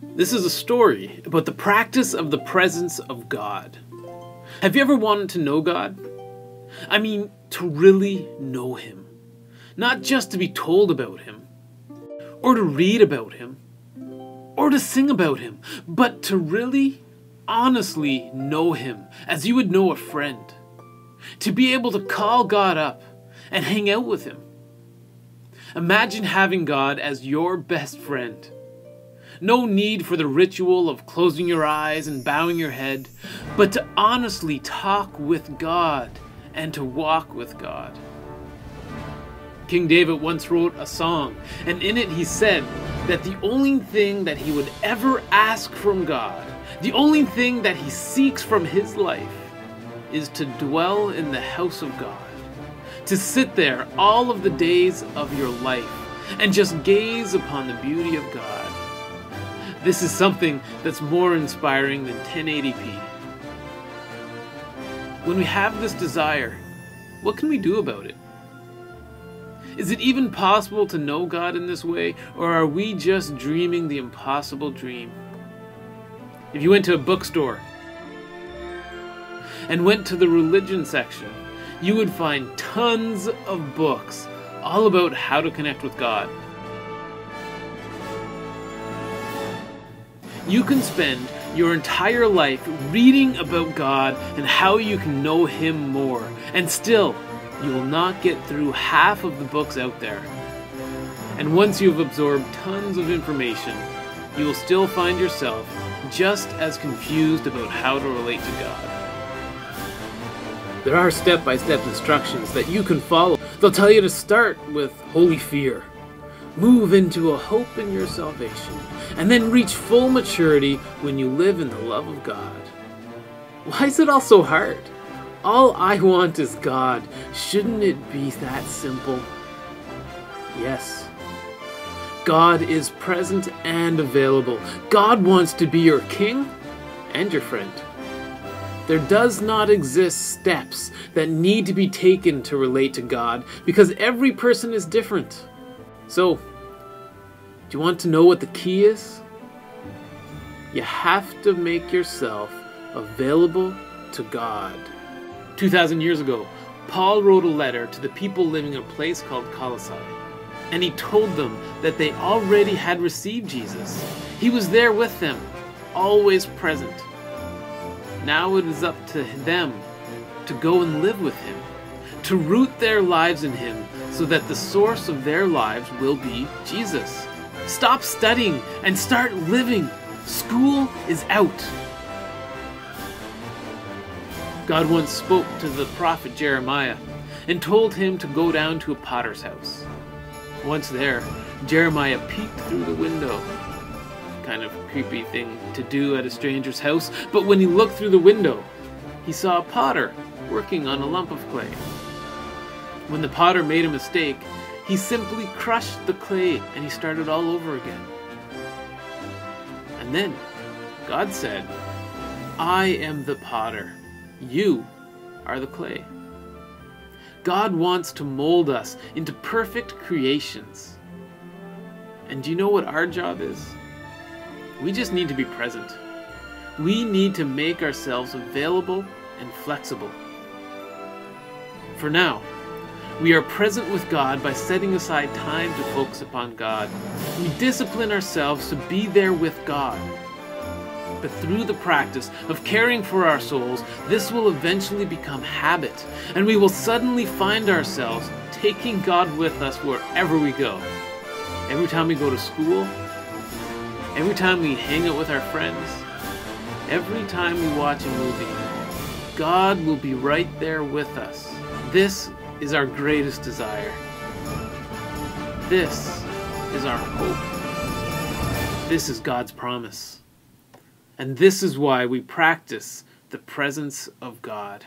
This is a story about the practice of the presence of God. Have you ever wanted to know God? I mean, to really know Him. Not just to be told about Him, or to read about Him, or to sing about Him, but to really, honestly know Him as you would know a friend. To be able to call God up and hang out with Him. Imagine having God as your best friend. No need for the ritual of closing your eyes and bowing your head, but to honestly talk with God and to walk with God. King David once wrote a song, and in it he said that the only thing that he would ever ask from God, the only thing that he seeks from his life, is to dwell in the house of God, to sit there all of the days of your life and just gaze upon the beauty of God. This is something that's more inspiring than 1080p. When we have this desire, what can we do about it? Is it even possible to know God in this way, or are we just dreaming the impossible dream? If you went to a bookstore and went to the religion section, you would find tons of books all about how to connect with God. You can spend your entire life reading about God and how you can know Him more, and still, you will not get through half of the books out there. And once you've absorbed tons of information, you will still find yourself just as confused about how to relate to God. There are step-by-step instructions that you can follow. They'll tell you to start with holy fear, move into a hope in your salvation, and then reach full maturity when you live in the love of God. Why is it all so hard? All I want is God. Shouldn't it be that simple? Yes. God is present and available. God wants to be your king and your friend. There does not exist steps that need to be taken to relate to God because every person is different. So, do you want to know what the key is? You have to make yourself available to God. 2,000 years ago, Paul wrote a letter to the people living in a place called Colossae, and he told them that they already had received Jesus. He was there with them, always present. Now it is up to them to go and live with Him, to root their lives in Him so that the source of their lives will be Jesus. Stop studying and start living. School is out. God once spoke to the prophet Jeremiah and told him to go down to a potter's house. Once there, Jeremiah peeked through the window. Kind of creepy thing to do at a stranger's house, but when he looked through the window, he saw a potter working on a lump of clay. When the potter made a mistake, he simply crushed the clay and he started all over again. And then God said, "I am the potter. You are the clay." God wants to mold us into perfect creations. And do you know what our job is? We just need to be present. We need to make ourselves available and flexible. For now, we are present with God by setting aside time to focus upon God. We discipline ourselves to be there with God. But through the practice of caring for our souls, this will eventually become habit, and we will suddenly find ourselves taking God with us wherever we go. Every time we go to school, every time we hang out with our friends, every time we watch a movie, God will be right there with us. This is our greatest desire. This is our hope. This is God's promise. And this is why we practice the presence of God.